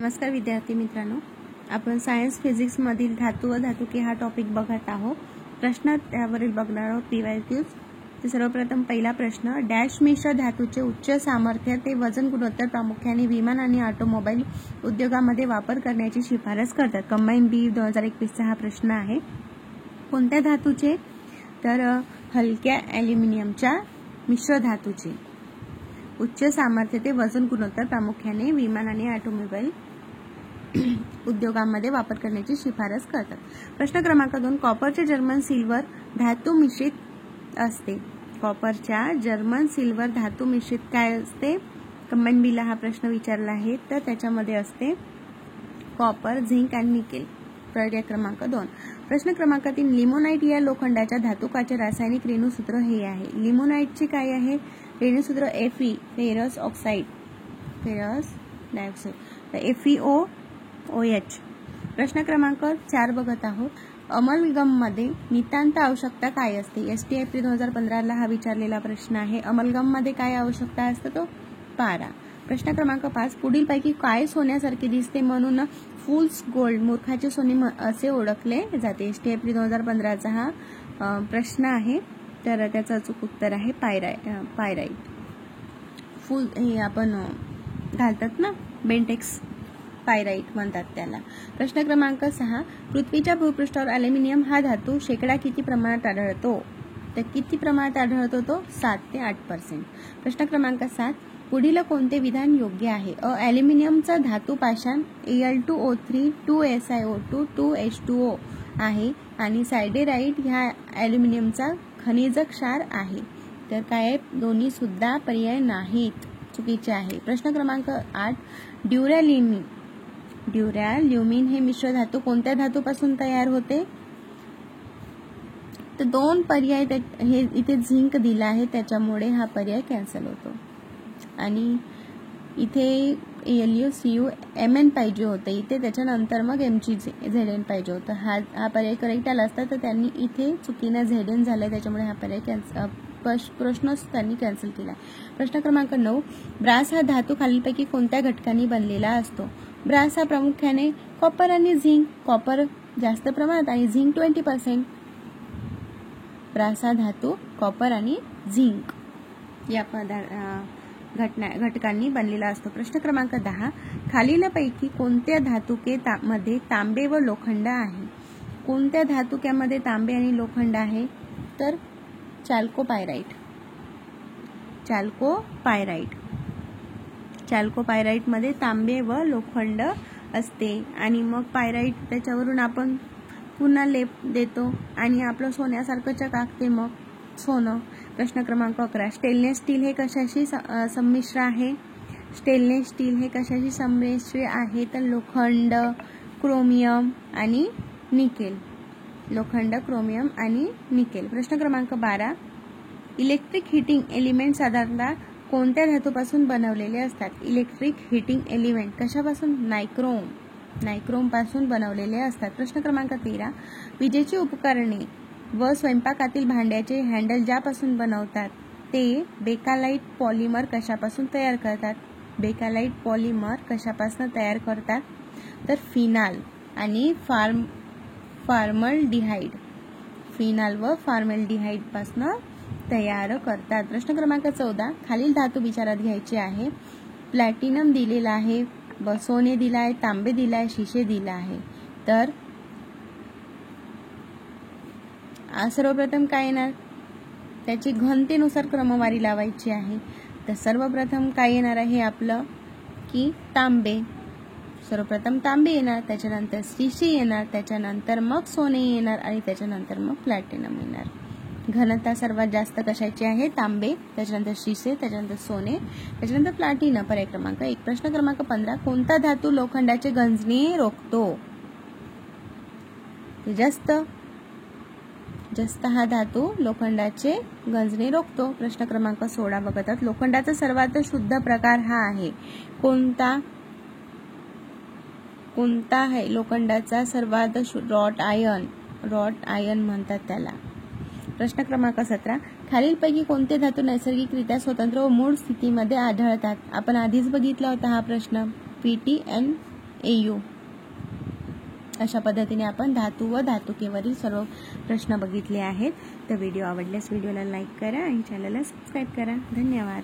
नमस्कार विद्यार्थी मित्रांनो, आपण सायन्स फिजिक्स मधील धातू व धातुके हा टॉपिक बघत आहोत. प्रश्न त्यावरील बघणार आहोत PYQs. तर सर्वप्रथम पहिला प्रश्न, डॅश मिश्र धातूचे उच्च सामर्थ्य ते वजन गुणोत्तर प्रामुख्याने विमान आणि ऑटोमोबाईल उद्योगामध्ये वापर करण्याची शिफारस करतात. कंबाईन बी 2021 चा हा प्रश्न आहे. कोणत्या धातूचे? तर हलक्या ॲल्युमिनियमच्या मिश्र धातूचे उच्च सामर्थ्य ते वजन गुणोत्तर प्रामुख्याने विमान आणि ऑटोमोबाईल उद्योगामध्ये वापर करण्याची शिफारस करतात. प्रश्न क्रमांक 2, कॉपरचे जर्मन सिल्वर धातू मिश्रित असते. कॉपरच्या जर्मन सिल्वर धातू मिश्रित काय असते? कंबाईन बीला हा प्रश्न विचारला आहे. तर त्याच्यामध्ये असते कॉपर, झिंक आणि निकेल. पर्याय क्रमांक 2. प्रश्न क्रमांक 3, लिमोनाइट या लोखंडाच्या धातुकाचे रासायनिक रेणुसूत्र हे आहे. लिमोनाइटचे काय आहे? रेणुसूत्र Fe, ferrous oxide, ferrous dioxide, FeOH. प्रश्न क्रमांक 4 बघत आहोत. अमलगम मध्ये नितांत आवश्यकता काय असते? ST एप्रिल 2015 हा विचारलेला प्रश्न आहे. अमलगम मध्ये काय आवश्यकता असते? तो पारा. प्रश्न क्रमांक 5, पुढील पैकी काय सोन्यासारखे दिसते म्हणून फुल्स गोल्ड मूर्खाचे सोने असे ओळखले जाते? ST एप्रिल 2015 हा प्रश्न आहे. तर त्याचं अचूक उत्तर आहे पायराइट. फुल हे आपण घालतात ना, बेंटेक्स पायराइट म्हणतात त्याला. प्रश्न क्रमांक 6, पृथ्वीच्या भूपृष्ठावर ॲल्युमिनियम हा धातू शेकडा किती प्रमाणात आढळतो? तर किती प्रमाणात आढळतो तो? 7 ते 8%. प्रश्न क्रमांक 7, पुढील कोणते विधान योग्य आहे? ॲल्युमिनियमचा धातू पाषाण Al2O3 2SiO2 2H2O आहे आणि सायडेराइट ह्या ॲल्युमिनियमचा खनिज क्षार आहे. तर काय? दोन्ही सुद्धा पर्याय नाहीत, चुकीचे आहे. प्रश्न क्रमांक 8, ड्युरॅल्युमिन हे मिश्र धातू कोणत्या धातूपासून तयार होते? तर 2 पर्याय हे इथे झिंक दिला आहे, त्याच्यामुळे हा पर्याय कॅन्सल होतो. आणि इथे LuCuMn पाहिजे होतं इथे, त्याच्यानंतर मग MgZn पाहिजे होतं. हा पर्याय करेक्ट आला असता, तर त्यांनी इथे चुकीनं Zn झालंय, त्याच्यामुळे हा पर्याय प्रश्नच त्यांनी कॅन्सल केला. प्रश्न क्रमांक 9, ब्रास हा धातू खालीलपैकी कोणत्या घटकांनी बनलेला असतो? ब्रास हा प्रामुख्याने कॉपर आणि झिंक, कॉपर जास्त प्रमाणात आणि झिंक 20%. ब्रास हा धातू कॉपर आणि झिंक या घटकांनी बनलेला असतो. प्रश्न क्रमांक 10, खालीलपैकी कोणत्या धातुके मध्ये तांबे व लोखंड आहे? कोणत्या धातुक्यामध्ये तांबे आणि लोखंड आहे? तर चॅल्कोपायराइट मध्ये तांबे व लोखंड असते. आणि मग पायराइट त्याच्यावरून आपण पुन्हा लेप देतो आणि आपलं सोन्यासारखं चकाकते मग सोनं. प्रश्न क्रमांक 11, स्टेनलेस स्टील हे कशाशी संमिश्र आहे? स्टेनलेस स्टील हे कशाशी संमिश्र आहे? तर लोखंड, क्रोमियम आणि निकेल. लोखंड, क्रोमियम आणि निकेल. प्रश्न क्रमांक 12, इलेक्ट्रिक हीटिंग एलिमेंट साधारणतः कोणत्या धातूपासून बनवलेले असतात? इलेक्ट्रिक हीटिंग एलिमेंट कशापासून? नायक्रोम पासून बनवलेले असतात. प्रश्न क्रमांक 13, विजेची उपकरणे व स्वयंपाकातील भांड्याचे हँडल ज्यापासून बनवतात ते बेकालाइट पॉलिमर कशापासून तयार करतात? बेकालाइट पॉलिमर कशापासून तयार करतात? तर फिनाल आणि फॉर्मल्डिहाइड. फिनाल व फॉर्मल्डिहाइड पासून तयार करतात. प्रश्न क्रमांक 14, खालील धातू विचारात घ्यायचे आहे. प्लॅटिनम दिलेला आहे, सोने दिला आहे, तांबे दिला आहे, शिसे दिला आहे. तर सर्वप्रथम काय येणार? त्याची घनतेनुसार क्रमवारी लावायची आहे. तर सर्वप्रथम काय येणार आहे आपलं की तांबे. सर्वप्रथम तांबे येणार, त्याच्यानंतर शिसे येणार, त्याच्यानंतर मग सोने येणार आणि त्याच्यानंतर मग प्लॅटिनम येणार. घनता सर्वात जास्त कशाची आहे? तांबे, त्याच्यानंतर शिसे, त्याच्यानंतर सोने, त्याच्यानंतर प्लॅटिनम. पर्याय क्रमांक 1. प्रश्न क्रमांक 15, कोणता धातू लोखंडाचे गंजणे रोखतो? जस्त हा धातू लोखंडाचे गंजणे रोखतो. प्रश्न क्रमांक 16 बघतात. लोखंडाचा सर्वात शुद्ध प्रकार हा आहे. कोणता आहे लोखंडाचा सर्वात रॉट आयन म्हणतात त्याला. प्रश्न क्रमांक 17, खालीलपैकी कोणते धातू नैसर्गिकरित्या स्वतंत्र व मूळ स्थितीमध्ये आढळतात? आपण आधीच बघितला होता हा प्रश्न. PTN AU. अशा पद्धतीने आपण धातू व धातुकेवरील सर्व प्रश्न बघितले आहेत. तर व्हिडिओ आवडल्यास व्हिडिओला लाईक करा आणि चॅनलला सबस्क्राईब करा. धन्यवाद.